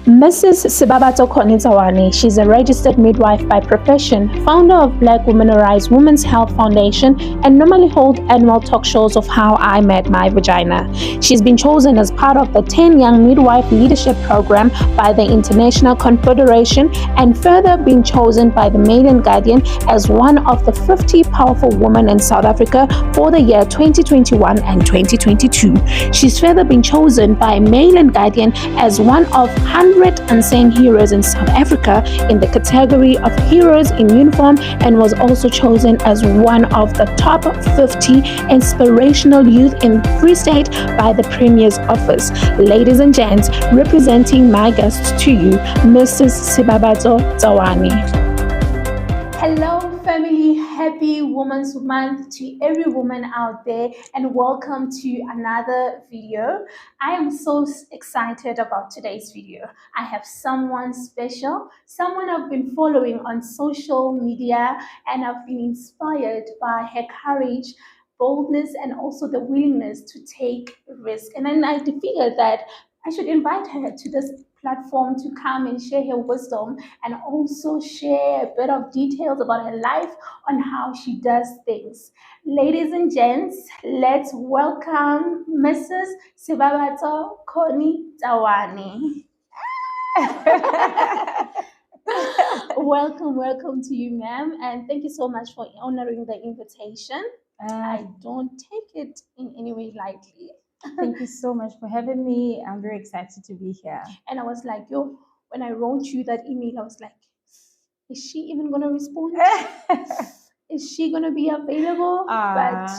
Mrs. Sebabatso Tsaoane, she's a registered midwife by profession, founder of Black Womenized Women's Health Foundation, and normally holds annual talk shows of How I Met My Vagina. She's been chosen as part of the 10 Young Midwife Leadership Program by the International Confederation and further been chosen by the Mail and Guardian as one of the 50 powerful women in South Africa for the year 2021 and 2022. She's further been chosen by Mail and Guardian as one of 100 unsung heroes in South Africa in the category of Heroes in Uniform and was also chosen as one of the top 50 inspirational youth in Free State by the Premier's Office. Ladies and gents, representing my guests to you, Mrs. Sebabatso Tsaoane. Hello family, happy Women's Month to every woman out there and welcome to another video. I am so excited about today's video. I have someone special, someone I've been following on social media and I've been inspired by her courage, boldness and also the willingness to take risk. And then I figured that I should invite her to this platform to come and share her wisdom and also share a bit of details about her life on how she does things. Ladies and gents, let's welcome Mrs. Sebabatso Tsaoane. Welcome to you, ma'am, and thank you so much for honoring the invitation. I don't take it in any way lightly. Thank you so much for having me. I'm very excited to be here. And I was like, yo, when I wrote you that email, I was like, is she even going to respond? Is she going to be available? But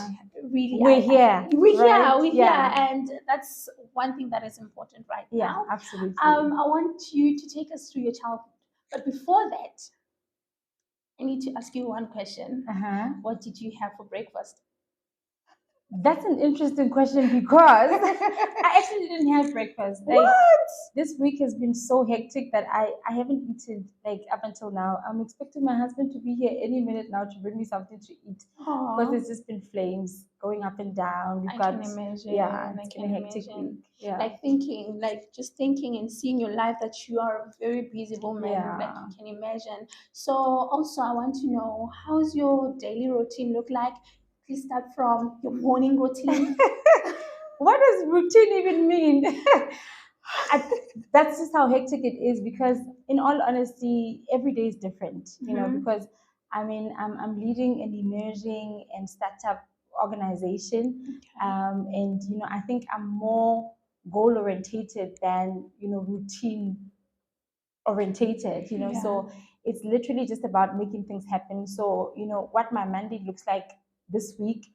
really, we're here. We're here. And that's one thing that is important right now. Yeah, absolutely. I want you to take us through your childhood. But before that, I need to ask you one question. What did you have for breakfast? That's an interesting question because I actually didn't have breakfast. What? This week has been so hectic that I haven't eaten up until now. I'm expecting my husband to be here any minute now to bring me something to eat. Because it's just been flames going up and down. I can imagine. Yeah, it's been a hectic week. Yeah. Just thinking and seeing your life that you are a very busy woman. Yeah. Like you can imagine. So also I want to know, how's your daily routine look like? Please start from your morning routine. What does routine even mean? That's just how hectic it is because, in all honesty, every day is different. You know, because I'm leading an emerging and startup organization, and I think I'm more goal orientated than routine orientated. So it's literally just about making things happen. So what my Monday looks like this week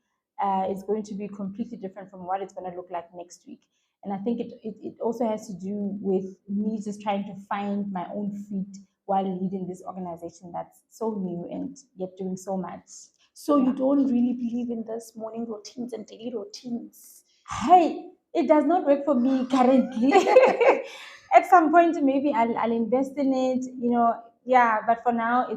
is going to be completely different from what it's going to look like next week. And I think it also has to do with me just trying to find my own feet while leading this organization that's so new and yet doing so much. So you don't really believe in this morning routines and daily routines? Hey, it does not work for me currently. At some point, maybe I'll invest in it, but for now,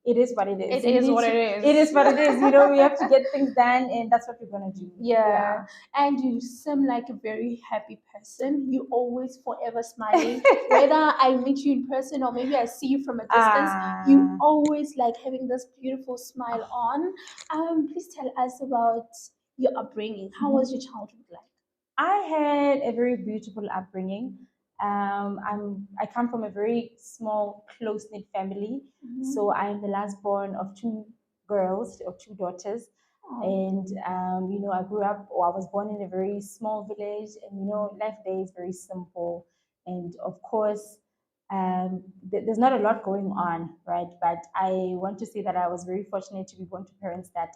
it is what it is. It is what it is. It is what it is. We have to get things done, and that's what we're going to do. Yeah. And you seem like a very happy person. You always forever smiling. Whether I meet you in person or maybe I see you from a distance, you always like having this beautiful smile on. Please tell us about your upbringing. How was your childhood like? I had a very beautiful upbringing. I come from a very small, close-knit family. So I'm the last born of two girls or two daughters. And I grew up, or I was born in a very small village, and life there is very simple. And of course, there's not a lot going on, right? But I want to say that I was very fortunate to be born to parents that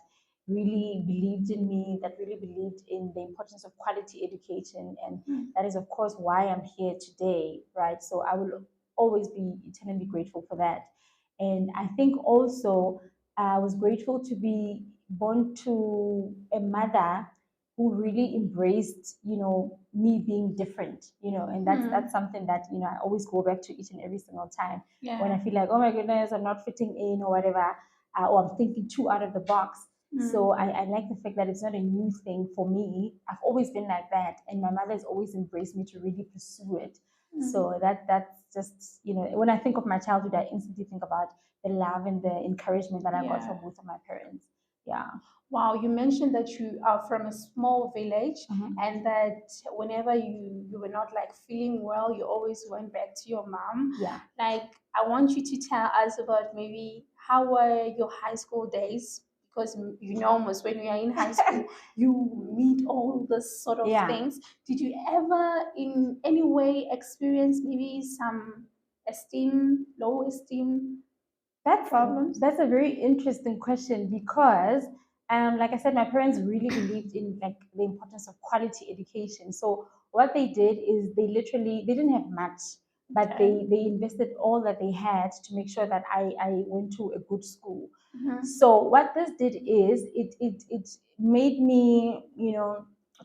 really believed in me, that really believed in the importance of quality education. And that is, of course, why I'm here today, right? So I will always be eternally grateful for that. And I think also I was grateful to be born to a mother who really embraced, me being different, and that's something that, I always go back to each and every single time when I feel like, oh my goodness, I'm not fitting in or whatever, or I'm thinking too out of the box. So I like the fact that it's not a new thing for me. I've always been like that. And my mother has always embraced me to really pursue it. So that's just, when I think of my childhood, I instantly think about the love and the encouragement that I got from both of my parents. Yeah. Wow, you mentioned that you are from a small village Mhm. and that whenever you were not like feeling well, you always went back to your mom. Yeah. Like, I want you to tell us about maybe how were your high school days, because almost when we are in high school, you meet all this sort of Yeah. things. Did you ever in any way experience maybe some low esteem That's problems? that's a very interesting question because, like I said, my parents really believed in like the importance of quality education. So what they did is they didn't have much, but Okay. they invested all that they had to make sure that I went to a good school. Mhm. So what this did is it made me,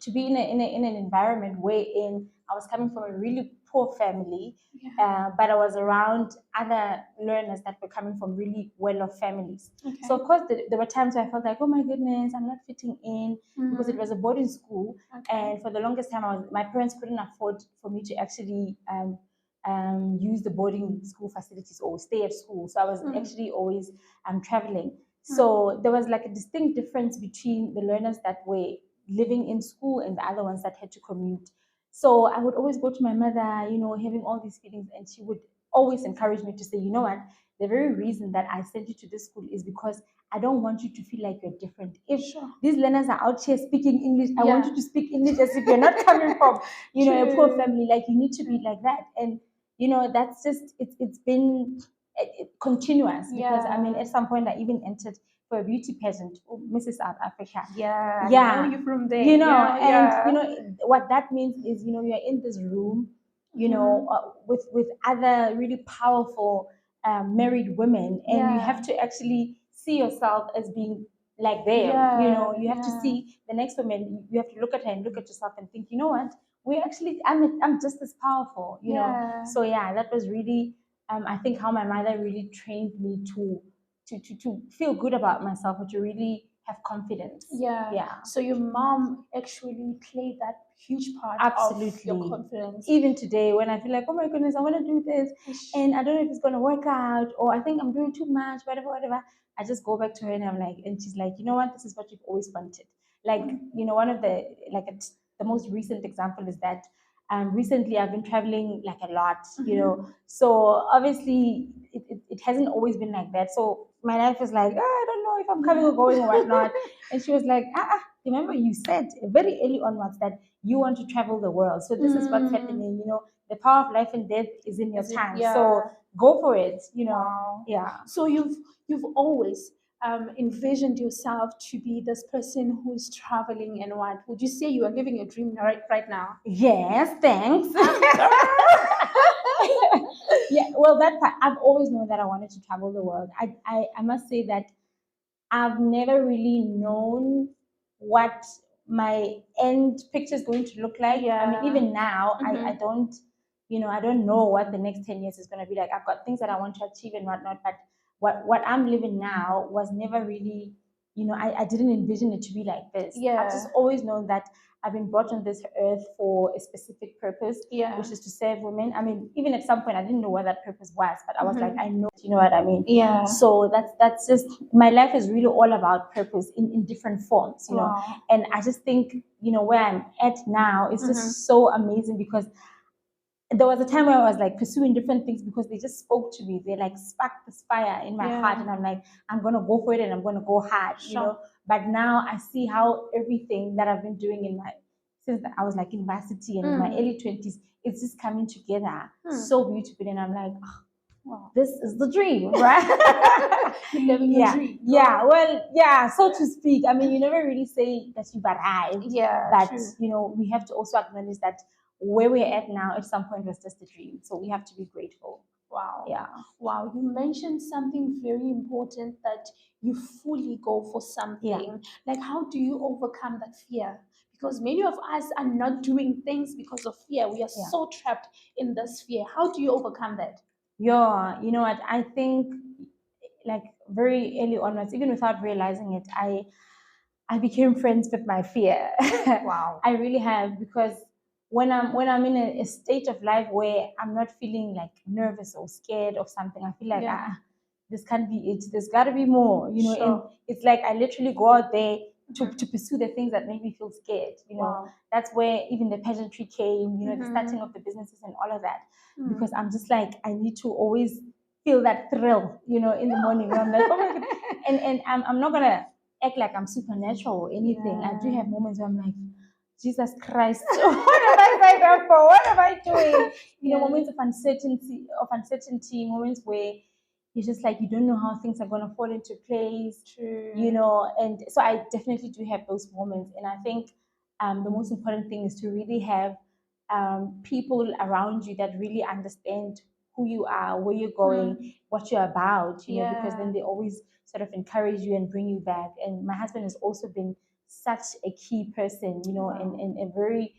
to be in an environment wherein I was coming from a really poor family, Yeah. but I was around other learners that were coming from really well-off families. Okay. So of course there were times where I felt like, oh my goodness, I'm not fitting in, because it Mhm. was a boarding school, Okay. and for the longest time my parents couldn't afford for me to actually use the boarding school facilities or stay at school. So I was actually always traveling. So there was like a distinct difference between the learners that were living in school and the other ones that had to commute. So I would always go to my mother, having all these feelings, and she would always encourage me to say, you know what, the very reason that I sent you to this school is because I don't want you to feel like you're different. If Sure. these learners are out here speaking English, I want Yeah. you to speak English as if you're not coming from, a poor True. family. Like, you need to be like that. And that's just it's been continuous, because I mean, Yeah. at some point I even entered for a beauty pageant, Mrs. South Africa. Yeah. I Yeah, know you from there. and Yeah. what that means is, you're in this room, Mhm. with other really powerful married women, and you Yeah. have to actually see yourself as being like them. Yeah. You have to Yeah. see the next woman. You have to look at her and look at yourself and think, you know what, I'm just as powerful. Yeah. So yeah, that was really, I think, how my mother really trained me to feel good about myself, or to really have confidence. Yeah. Yeah. So your mom actually played that huge part of your Absolutely. confidence. Even today, when I feel like, oh my goodness, I want to do this, and I don't know if it's going to work out, or I think I'm doing too much, whatever, I just go back to her, and and she's like, you know what, this is what you've always wanted. Like, one of the, the most recent example is that, recently I've been traveling like a lot, so obviously it hasn't always been like that. So my life is like, I don't know if I'm coming or going or whatnot. And she was like, remember you said very early onwards that you want to travel the world. So this is what's happening. The power of life and death is in your tongue. Yeah. So go for it. Wow. Yeah. So you've always envisioned yourself to be this person who's traveling and what? Would you say you are living a dream right now? Yes, thanks. Yeah, well, that part, I've always known that I wanted to travel the world. I must say that I've never really known what my end picture is going to look like. I mean, Yeah. even now, I Mhm. don't, I don't know what the next 10 years is going to be like. I've got things that I want to achieve and whatnot, but what I'm living now was never really, I didn't envision it to be like this. Yeah. I've just always known that I've been brought on this earth for a specific purpose, Yeah. which is to serve women. I mean, even at some point, I didn't know what that purpose was, but I was like, I know, you know what I mean? Yeah. So that's just, my life is really all about purpose in different forms, Wow. And I just think, where I'm at now is just so amazing, because there was a time where I was like pursuing different things because they just spoke to me. They like sparked this fire in my heart, and I'm like, I'm gonna go for it, and I'm gonna go hard. But now I see how everything that I've been doing since I was like in varsity and in my early 20s, it's just coming together so beautifully, and I'm like, oh, wow, this is the dream, right? You're living your dream. Yeah, well, yeah, so to speak. I mean, you never really say that you've arrived, Yeah, but true. we have to also acknowledge that where we're at now at some point was just a dream. So we have to be grateful. Wow. Yeah. Wow. You mentioned something very important, that you fully go for something. Like, how do you overcome that fear? Because many of us are not doing things because of fear. We are so trapped in this fear. How do you overcome that? Yeah, you know what? I think, like, very early onwards, even without realizing it, I became friends with my fear. Wow. I really have, because when I'm in a state of life where I'm not feeling like nervous or scared of something, I feel like Yeah. this can't be it. There's got to be more, you know. And Sure. it's like I literally go out there to Mhm. to pursue the things that make me feel scared. You know, Wow. that's where even the pageantry came. You know, the Mhm. starting of the businesses and all of that, Mm. because I'm just like I need to always feel that thrill. You know, in the morning where I'm like, oh my god, and I'm not gonna act like I'm supernatural or anything. I do Yeah. have moments where I'm like, Jesus Christ, what have I signed up for? What am I doing? You know, Yeah. moments of uncertainty, moments where you're just like you don't know how things are gonna fall into place. True. You know, and so I definitely do have those moments, and I think the most important thing is to really have people around you that really understand who you are, where you're going, what you're about. You know, because Yeah. then they always sort of encourage you and bring you back. And my husband has also been such a key person, you know, Wow. and a very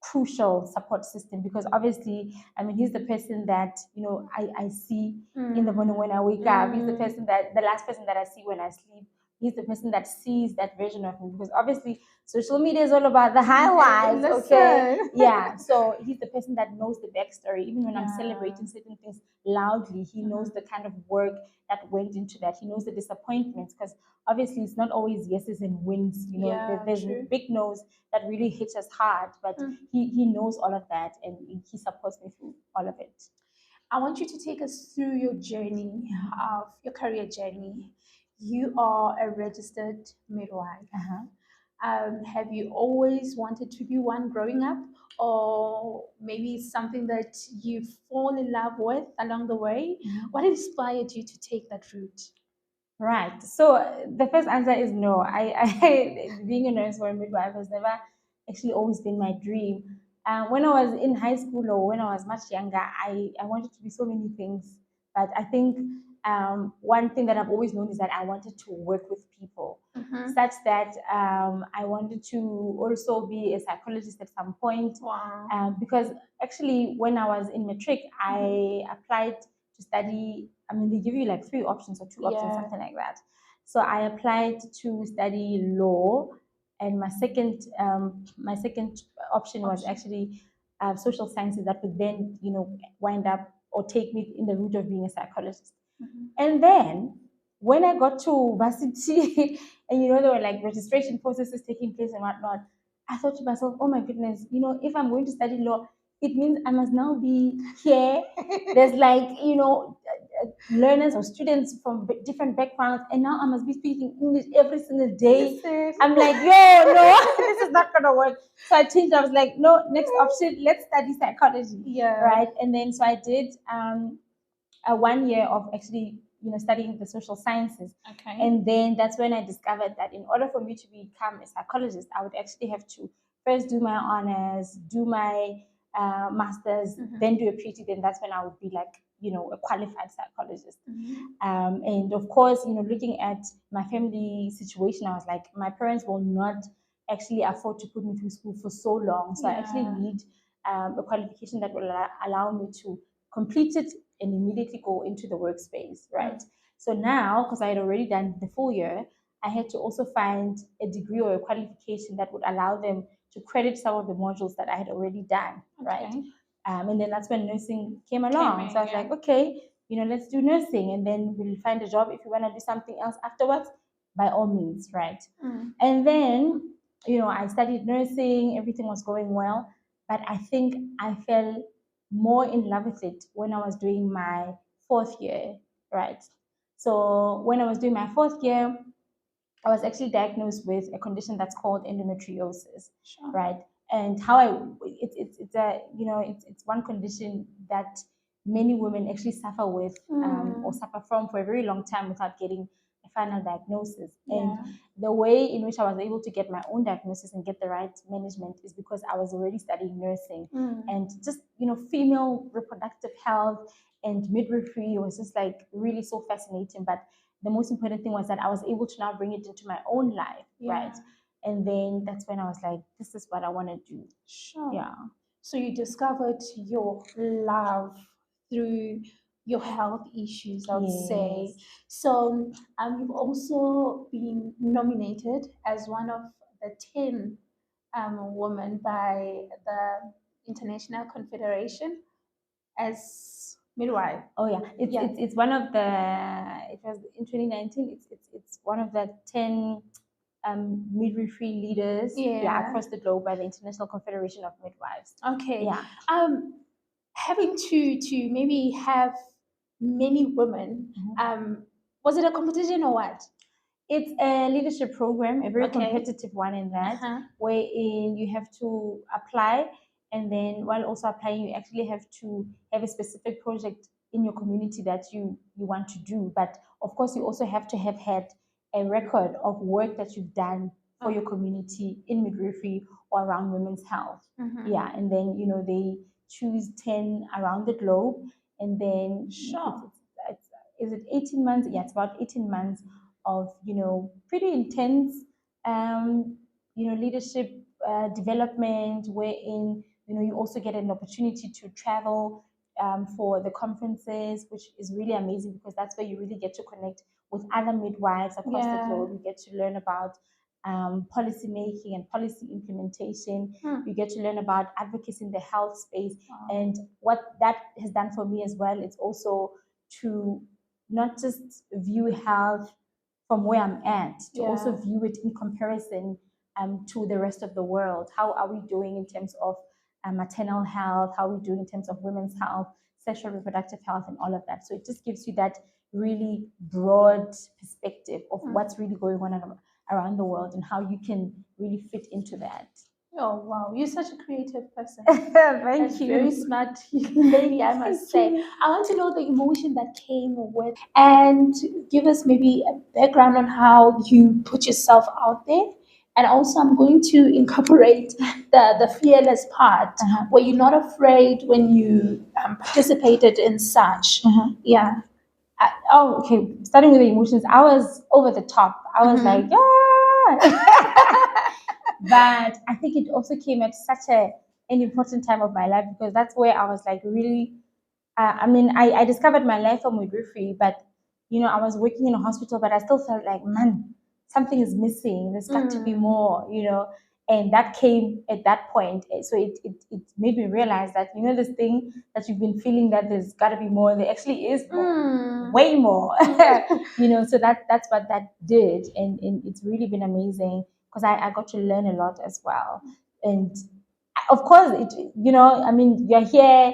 crucial support system, because obviously, I mean, he's the person that, you know, I see in the morning when I wake up. He's the person that, the last person that I see when I sleep. He's the person that sees that version of me, because obviously social media is all about the highlights, okay? Listen. Yeah. So he's the person that knows the backstory. Even when I'm Yeah. celebrating certain things loudly, he knows the kind of work that went into that. He knows the disappointments, because obviously it's not always yeses and wins. You know, Yeah, there's true. big no's that really hit us hard, but he knows all of that, and he supports me through all of it. I want you to take us through your journey of your career journey. You are a registered midwife. Uh-huh. Have you always wanted to be one growing up, or maybe something that you fall in love with along the way? What inspired you to take that route? Right. So the first answer is no. Being a nurse or a midwife has never actually always been my dream. When I was in high school or when I was much younger, I wanted to be so many things. But I think one thing that I've always known is that I wanted to work with people, such that I wanted to also be a psychologist at some point. Wow. Because actually, when I was in matric, I applied to study. I mean, they give you like three options or two options, Yeah. something like that. So I applied to study law, and my second option was actually social sciences, that would then, you know, wind up or take me in the route of being a psychologist. And then when I got to varsity, and you know, there were like registration processes taking place and whatnot, I thought to myself, oh my goodness, you know, if I'm going to study law, it means I must now be here. There's like, you know, learners or students from different backgrounds, and now I must be speaking English every single day. I'm like, yo, no, this is not gonna work. So I changed. I was like, no, next option, let's study psychology. Yeah. Right. And then so I did a 1 year of actually, you know, studying the social sciences. Okay. And then that's when I discovered that in order for me to become a psychologist, I would actually have to first do my honors, do my masters, then do a PhD. Then that's when I would be like, you know, a qualified psychologist. And of course, you know, looking at my family situation, I was like, my parents will not actually afford to put me through school for so long. So I actually need a qualification that will allow me to complete it and immediately go into the workspace, right? So now, because I had already done the full year, I had to also find a degree or a qualification that would allow them to credit some of the modules that I had already done, right? And then that's when nursing came along. So I was like, okay, you know, let's do nursing, and then we'll find a job if you want to do something else afterwards, by all means, right? And then, you know, I studied nursing, everything was going well, but I think I fell more in love with it when I was doing my fourth year, right? So when I was doing my fourth year, I was actually diagnosed with a condition that's called endometriosis, right? And how it's a, you know, it's one condition that many women actually suffer with or suffer from for a very long time without getting a final diagnosis. And the way in which I was able to get my own diagnosis and get the right management is because I was already studying nursing, and just, you know, female reproductive health and midwifery was just like really so fascinating. But the most important thing was that I was able to now bring it into my own life, right? And then that's when I was like, this is what I want to do. Sure. Yeah. So you discovered your love through your health issues, I would say. Yes. So you've also been nominated as one of the 10 women by the International Confederation as midwife. Oh yeah, it's one of the, it was in 2019. It's one of the 10 midwifery leaders, Yeah. across the globe by the International Confederation of Midwives. Okay. Yeah. Having to maybe have many women. Was it a competition or what? It's a leadership program, a very Okay. competitive one in that, Uh-huh. wherein you have to apply, and then while also applying, you actually have to have a specific project in your community that you want to do. But of course, you also have to have had a record of work that you've done for your community in midwifery or around women's health. Yeah, and then they choose 10 around the globe, and then Sure. is it 18 months? Yeah, it's about 18 months of pretty intense leadership development, wherein you also get an opportunity to travel for the conferences, which is really amazing because that's where you really get to connect with other midwives across the Yeah. globe. You get to learn about policy making and policy implementation. You get to learn about advocacy in the health space. And what that has done for me as well, it's also to not just view health from where I'm at, to also view it in comparison to the rest of the world. How are we doing in terms of maternal health? How are we doing in terms of women's health, sexual reproductive health, and all of that? So it just gives you that really broad perspective of what's really going on around the world and how you can really fit into that. Oh wow, you're such a creative person. Thank you. Very smart lady, I must say. I want to know the emotion that came with, and give us maybe a background on how you put yourself out there. And also, I'm going to incorporate the fearless part, where you're not afraid when you participated in such. Yeah. Okay. Starting with the emotions, I was over the top. I was like, yeah. But I think it also came at such an important time of my life because that's where I was like really. I discovered my life from midwifery, but I was working in a hospital, but I still felt like, man, something is missing. There's got to be more, and that came at that point. So it made me realize that this thing that you've been feeling that there's got to be more. There actually is more, way more, So that's what that did, and it's really been amazing because I got to learn a lot as well, and of course you're here,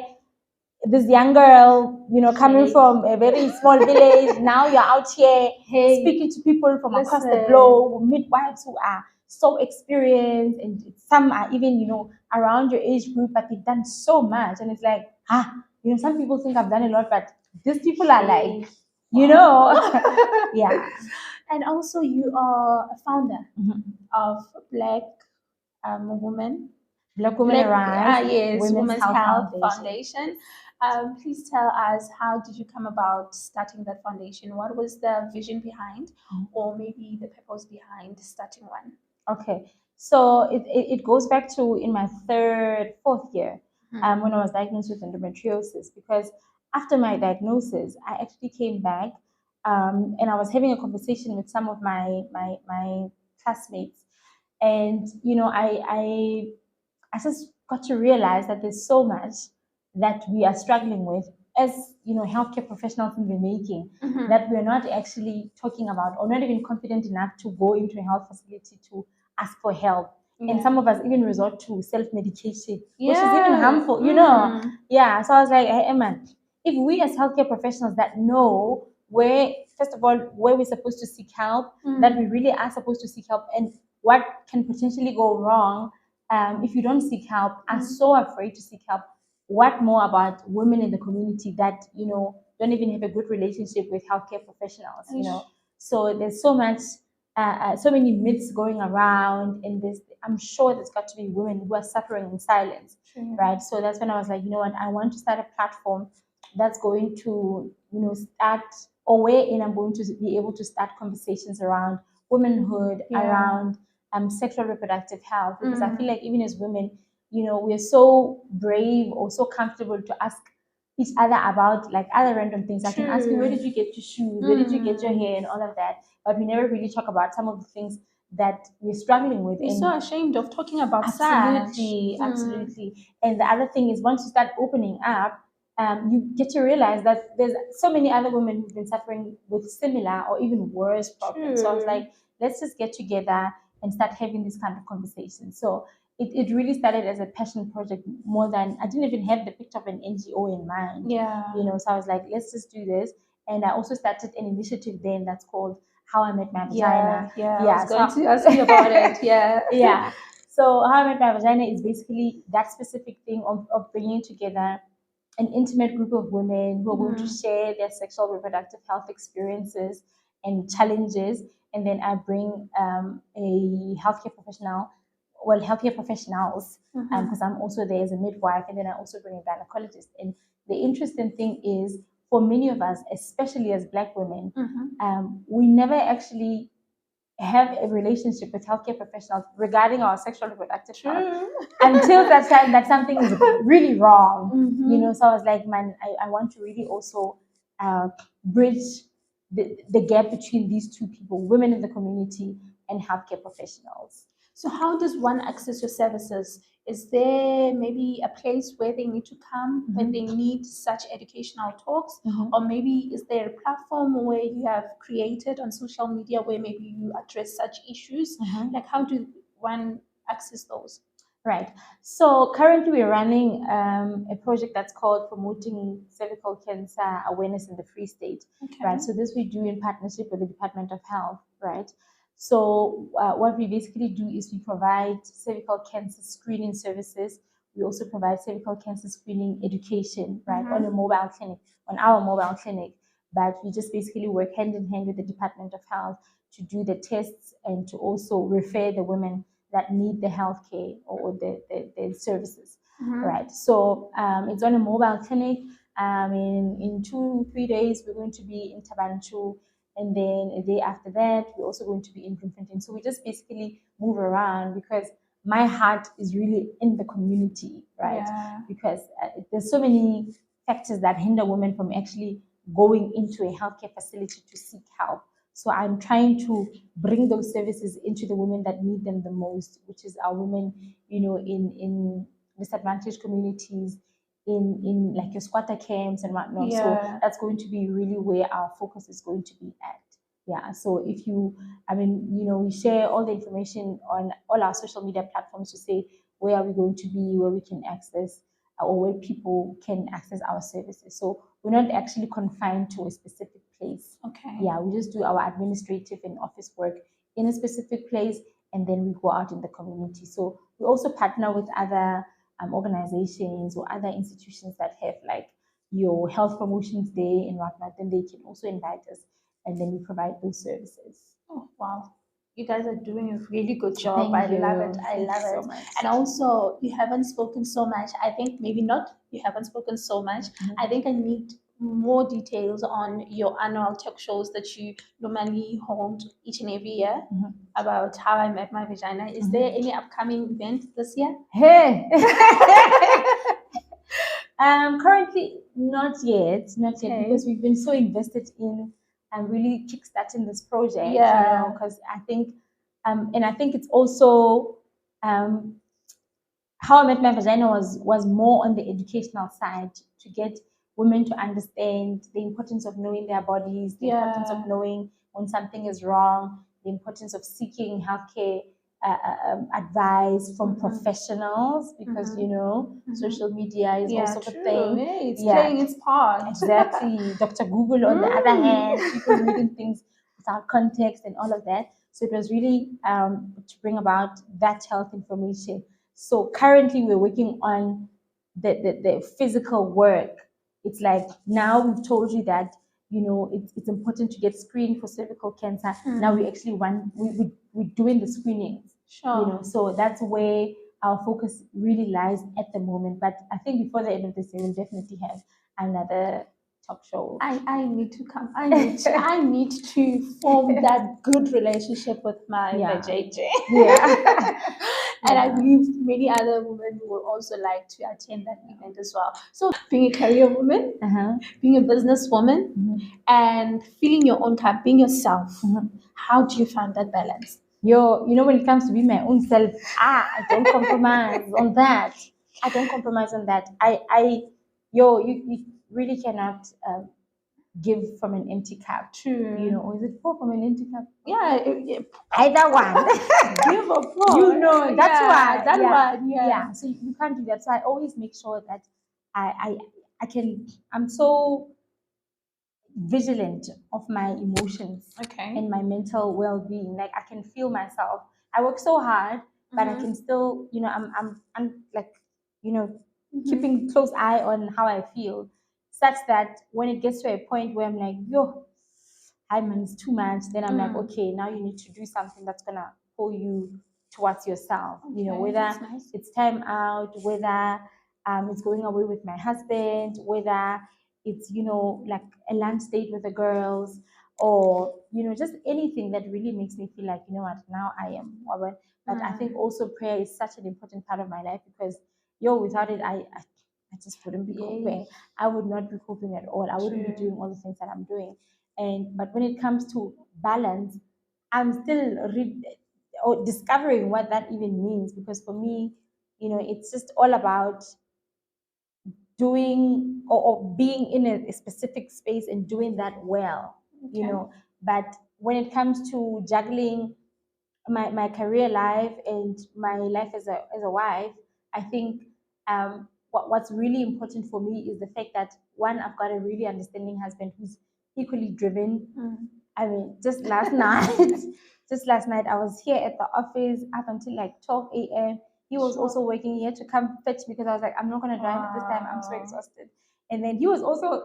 this young girl, coming from a very small village. Now you're out here speaking to people from across the globe, midwives who are so experienced, and some are even, around your age group, but they've done so much. And it's like, some people think I've done a lot, but these people are like, yeah. And also, you are a founder of Black Women. Black Women Rise, yes, Women's Health Foundation. Foundation. Please tell us, how did you come about starting that foundation? What was the vision behind, or maybe the purpose behind starting one? Okay, so it goes back to in my fourth year, when I was diagnosed with endometriosis. Because after my diagnosis, I actually came back, and I was having a conversation with some of my classmates, and I just got to realize that there's so much that we are struggling with as healthcare professionals in the making, that we're not actually talking about, or not even confident enough to go into a health facility to ask for help. And some of us even resort to self-medication, which is even harmful, Yeah, so I was like, hey, man, if we as healthcare professionals that know where, first of all, where we're supposed to seek help, that we really are supposed to seek help, and what can potentially go wrong if you don't seek help, are so afraid to seek help, what more about women in the community that don't even have a good relationship with healthcare professionals? So there's so much, so many myths going around, and I'm sure there's got to be women who are suffering in silence, right? So that's when I was like, you know what, I want to start a platform that's going to start, or wherein I'm going to be able to start conversations around womanhood, around sexual reproductive health, because I feel like even as women, we're so brave or so comfortable to ask each other about like other random things. I can ask you, where did you get your shoes? Where did you get your hair? And all of that. But we never really talk about some of the things that we're struggling with. We're And so ashamed of talking about absolutely, such. absolutely. And the other thing is, once you start opening up, you get to realize that there's so many other women who've been suffering with similar or even worse problems. So I was True. like, let's just get together and start having this kind of conversation. So it really started as a passion project more than, I didn't even have the picture of an NGO in mind. Yeah. So I was like, let's just do this. And I also started an initiative then that's called How I Met My Vagina. Yeah. I Yeah, was going to ask you about it. Yeah. Yeah. So How I Met My Vagina is basically that specific thing of bringing together an intimate group of women who are going to share their sexual reproductive health experiences and challenges. And then I bring a healthcare professional, well, healthcare professionals, because I'm also there as a midwife, and then I also bring a gynecologist. And the interesting thing is, for many of us, especially as Black women, we never actually have a relationship with healthcare professionals regarding our sexual reproductive health until that time that something is really wrong. So I was like, man, I want to really also bridge the gap between these two people, women in the community and healthcare professionals. So how does one access your services? Is there maybe a place where they need to come when they need such educational talks? Or maybe is there a platform where you have created on social media where maybe you address such issues? Like how do one access those? Right. So currently we're running a project that's called Promoting Cervical Cancer Awareness in the Free State. Okay. Right. So this we do in partnership with the Department of Health. Right. So what we basically do is we provide cervical cancer screening services. We also provide cervical cancer screening education, right, on a mobile clinic, on our mobile clinic. But we just basically work hand in hand with the Department of Health to do the tests and to also refer the women that need the healthcare or the services, right? So it's on a mobile clinic. In 2-3 days, we're going to be in Tabanchu, and then a day after that, we're also going to be in Bloemfontein. So we just basically move around because my heart is really in the community, right? Yeah. Because there's so many factors that hinder women from actually going into a healthcare facility to seek help. So I'm trying to bring those services into the women that need them the most, which is our women, in disadvantaged communities, in like your squatter camps and whatnot. Yeah. So that's going to be really where our focus is going to be at. Yeah. So if you, we share all the information on all our social media platforms to say where are we going to be, where we can access, or where people can access our services. So we're not actually confined to a specific place. Okay. Yeah, we just do our administrative and office work in a specific place, and then we go out in the community. So we also partner with other organizations or other institutions that have like your health promotions day and whatnot. Then they can also invite us, and then we provide those services. Oh, wow. You guys are doing a really good job. Thank I love you. it. I Thank love you it. so much. And also, you haven't spoken so much. I think maybe not, you haven't spoken so much. I think I need more details on your annual talk shows that you normally hold each and every year about How I Met My Vagina. Is there any upcoming event this year? Hey. Currently, not yet, because we've been so invested in really kickstarting this project. Yeah. Because I think, and I think it's also How I Met My Vagina was more on the educational side to get women to understand the importance of knowing their bodies, the importance of knowing when something is wrong, the importance of seeking healthcare advice from professionals, because social media is also the thing. Yeah, it's playing its part. Exactly. Dr. Google, on the other hand, people reading things without context and all of that. So it was really to bring about that health information. So currently we're working on the physical work. It's like now we've told you that it's important to get screened for cervical cancer. Now we actually we're doing the screenings. Sure. So that's where our focus really lies at the moment. But I think before the end of this year, we'll definitely have another talk show. I need to come. I need to form that good relationship with my JJ. Yeah. And I believe many other women will also like to attend that event as well. So being a career woman, being a businesswoman, and feeling your own cup, being yourself, how do you find that balance? when it comes to be my own self, I don't compromise on that. I don't compromise on that. You really cannot give from an empty cup. True. Or is it pour from an empty cup? Yeah, Either one. give or pour. That's yeah, why. that Yeah. one. Yeah. Yeah. So you can't do that. So I always make sure that I can. I'm so vigilant of my emotions Okay. and my mental well-being. Like I can feel myself. I work so hard, but I can still, I'm like, keeping close eye on how I feel, such that when it gets to a point where I'm like, yo, I man, it's too much. Then I'm like, okay, now you need to do something that's gonna pull you towards yourself. Whether that's nice. it's time out, whether it's going away with my husband, whether it's like a lunch date with the girls, or just anything that really makes me feel like what, now I am woman. But I think also prayer is such an important part of my life, because without it, I just wouldn't be coping. I would not be coping at all. I wouldn't be True. doing all the things that I'm doing. But when it comes to balance, I'm still or discovering what that even means, because for me, it's just all about doing, or being in a specific space and doing that well. But when it comes to juggling my career life and my life as a wife, I think what's really important for me is the fact that, one, I've got a really understanding husband who's equally driven. I mean, just last night, I was here at the office up until like 12 a.m. He was also working. He had to come fetch me, because I was like, I'm not going to drive at this time. I'm so exhausted. And then he was also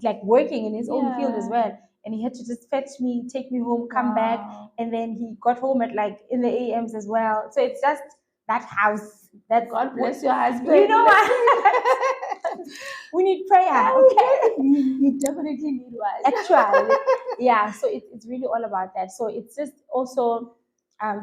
like working in his own field as well. And he had to just fetch me, take me home, come back. And then he got home at like in the AMs as well. So it's just that house. That God bless your husband. You know what? We need prayer. Okay. You definitely need one. Actually, yeah. So it's really all about that. So it's just also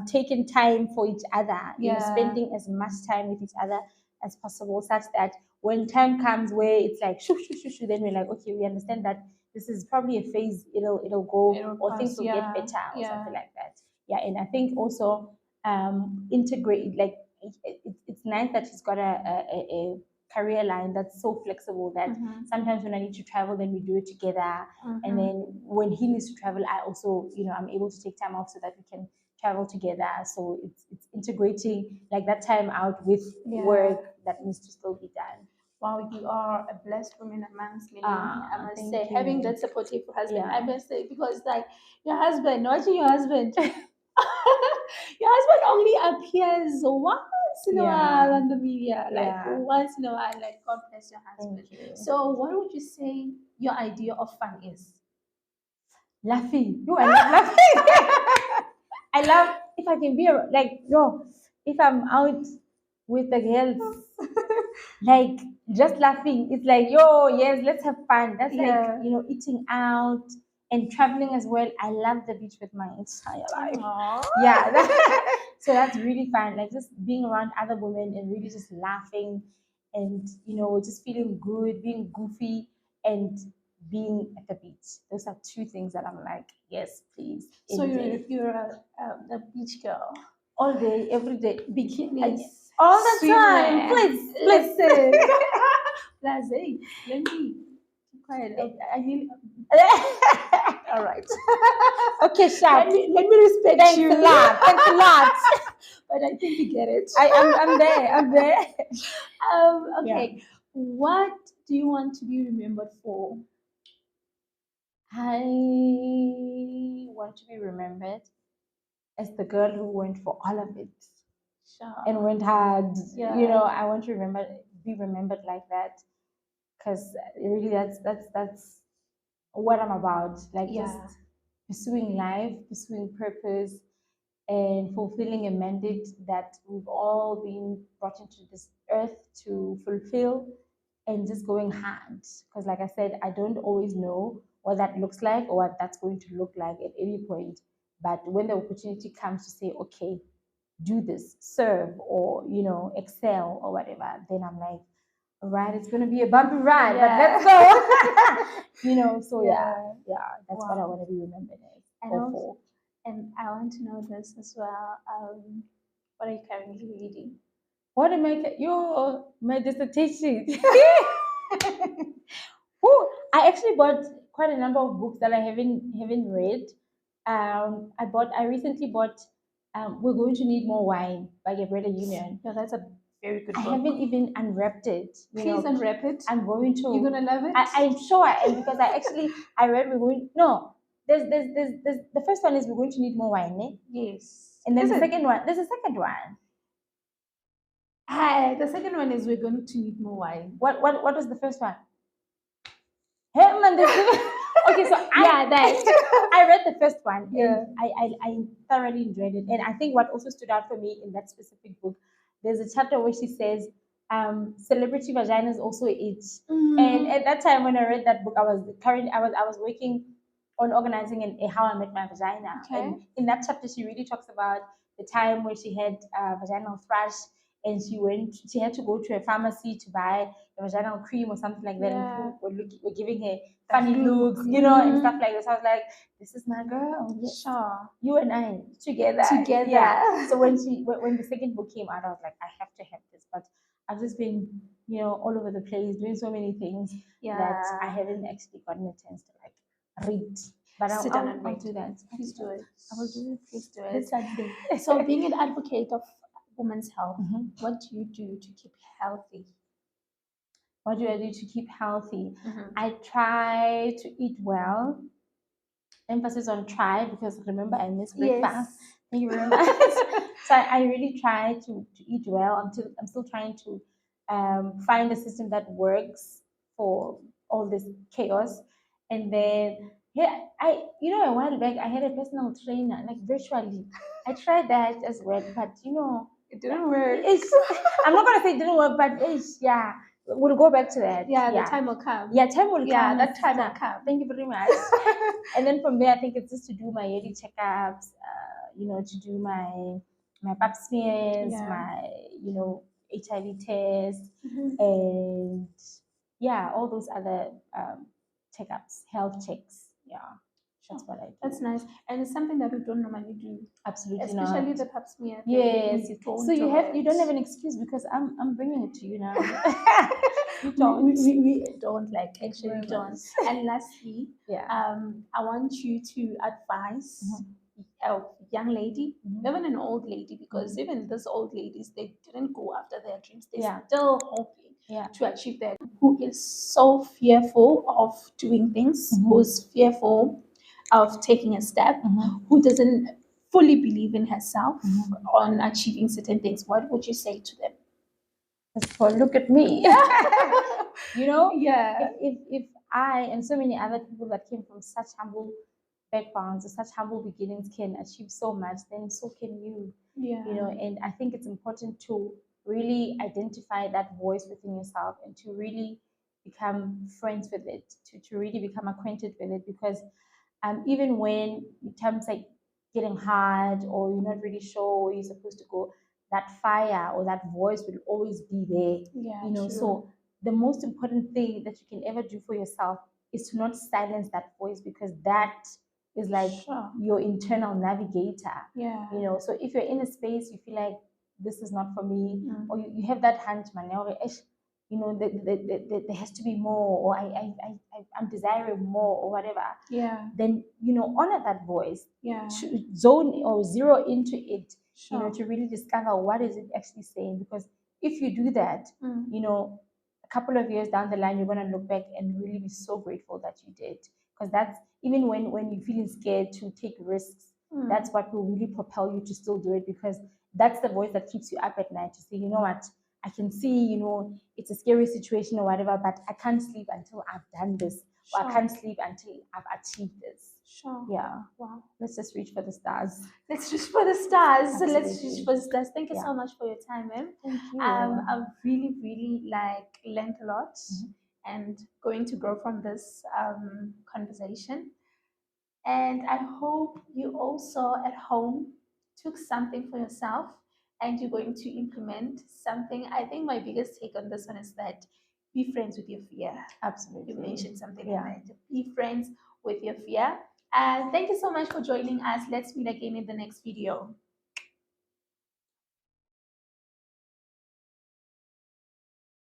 taking time for each other, spending as much time with each other as possible, such that when time comes where it's like shoo shoo shoo shoo, then we're like, okay, we understand that this is probably a phase. It'll go, or things will get better, or something like that. Yeah, and I think also integrate, like it's nice that he's got a career line that's so flexible that sometimes when I need to travel, then we do it together. And then when he needs to travel, I also, I'm able to take time off so that we can travel together. So it's integrating like that time out with work that needs to still be done. Wow, you are a blessed woman amongst many. I must thank say, you. having that supportive husband, Yeah. I must say, because like your husband, watching your husband, your husband only appears once in a while on the media, like once in a while. Like, God bless your husband. Thank you. So, what would you say your idea of fun is? Laughing. I love laughing. I love if I can be like if I'm out with the girls, like just laughing. It's like yes, let's have fun. That's like eating out and traveling as well. I love the beach with my entire life. Aww. Yeah, so that's really fun. Like just being around other women and really just laughing, and just feeling good, being goofy, and being at the beach. Those are two things that I'm like, yes, please. So any day. you're a beach girl. All day, every day, Bikinis. all the time. Please, listen. Blase, let me keep quiet. I mean, all right. Okay, Shab. Let me respect Thanks you. a lot. Thanks a lot. But I think you get it. I'm there. I'm there. Okay. Yeah. What do you want to be remembered for? I want to be remembered as the girl who went for all of it. Sure. And went hard. Yeah. I want to be remembered like that, because really that's what I'm about. Like just pursuing life, pursuing purpose, and fulfilling a mandate that we've all been brought into this earth to fulfill, and just going hard. Because like I said, I don't always know what that looks like or what that's going to look like at any point. But when the opportunity comes to say, okay, do this, serve, or excel or whatever, then I'm like, all right, it's gonna be a bumpy ride, but let's go. So yeah, that's what I want to be remembered as. And I want to know this as well. What are you currently reading? What am I? My dissertation. Oh, I actually bought quite a number of books that I haven't read. I recently bought We're Going to Need More Wine by Gabriela Union. Yeah, that's a very good I book. haven't even unwrapped it. Please unwrap it. I'm going to. You're gonna love it. I'm sure I am because I read We're Going. No, there's the first one is We're Going to Need More Wine, eh? Yes. And then Is the it? second one, there's a second one. Hi. The second one is We're Going to Need More Wine. What was the first one? Hey, man, okay, so I read the first one. Yeah. And I thoroughly enjoyed it. And I think what also stood out for me in that specific book, there's a chapter where she says, celebrity vagina is also it. And at that time when I read that book, I was working on organizing a How I Met My Vagina. Okay. And in that chapter, she really talks about the time when she had vaginal thrush and she had to go to a pharmacy to buy a vaginal cream or something like that. Yeah. And people were giving her funny looks, and stuff like this. I was like, this is my girl. Yes. Sure. You and I together. Together. Yeah. So when the second book came out, I was like, I have to have this. But I've just been, all over the place doing so many things that I haven't actually gotten a chance to read. But Sit down and I'll read. do that. Please do it. I will do it. Please do This it. Saturday. So, being an advocate of women's health, Mhm. what do you do to keep healthy? What do I do to keep healthy? I try to eat well. Emphasis on try because remember I miss breakfast. Thank you very much. So I really try to eat well until I'm still trying to find a system that works for all this chaos. And then a while back I had a personal trainer like virtually. I tried that as well, but It didn't work. I'm not gonna say it didn't work, but yeah. We'll go back to that. Yeah, the time will come. Yeah, time will come. Yeah, that time will come. Thank you very much. And then from there, I think it's just to do my yearly checkups. To do my pap smears, Yeah. my HIV test, Mhm. and yeah, all those other checkups, health checks. Yeah, that's what I do. That's nice, and it's something that we don't normally do. Absolutely Especially not. the pap smear. Yes. We don't So do you don't it. have an excuse because I'm bringing it to you now. You We, don't. we don't like Thank you actually very don't. much. And lastly, Yeah. I want you to advise a young lady, even an old lady, because even these old ladies, they didn't go after their dreams. They're still hoping to achieve that. Who is so fearful of doing things, who's fearful of taking a step, who doesn't fully believe in herself on achieving certain things. What would you say to them? Well, look at me. Yeah. If I and so many other people that came from such humble backgrounds or such humble beginnings can achieve so much, then so can you. Yeah. And I think it's important to really identify that voice within yourself and to really become friends with it, to really become acquainted with it, because even when times like getting hard or you're not really sure where you're supposed to go, that fire or that voice will always be there. Yeah. True. So the most important thing that you can ever do for yourself is to not silence that voice, because that is like your internal navigator. Yeah. So if you're in a space you feel like this is not for me, or you have that hunch, man, there has to be more, or I'm desiring more, or whatever. Yeah. Then honor that voice. Yeah. Zone or zero into it. To really discover what is it actually saying. Because if you do that, a couple of years down the line, you're gonna look back and really be so grateful that you did. Because that's even when you're feeling scared to take risks, that's what will really propel you to still do it, because that's the voice that keeps you up at night to say, you know what, I can see, it's a scary situation or whatever, but I can't sleep until I've done this, or I can't sleep until I've achieved this. Sure. Yeah. Wow. Let's just reach for the stars. Let's reach for the stars. Absolutely. Let's reach for the stars. Thank you so much for your time, ma'am. Thank you. I've really, really learned a lot and going to grow from this conversation. And I hope you also at home took something for yourself and you're going to implement something. I think my biggest take on this one is that be friends with your fear. Absolutely. You mentioned something Yeah. like that. Be friends with your fear. And thank you so much for joining us. Let's meet again in the next video.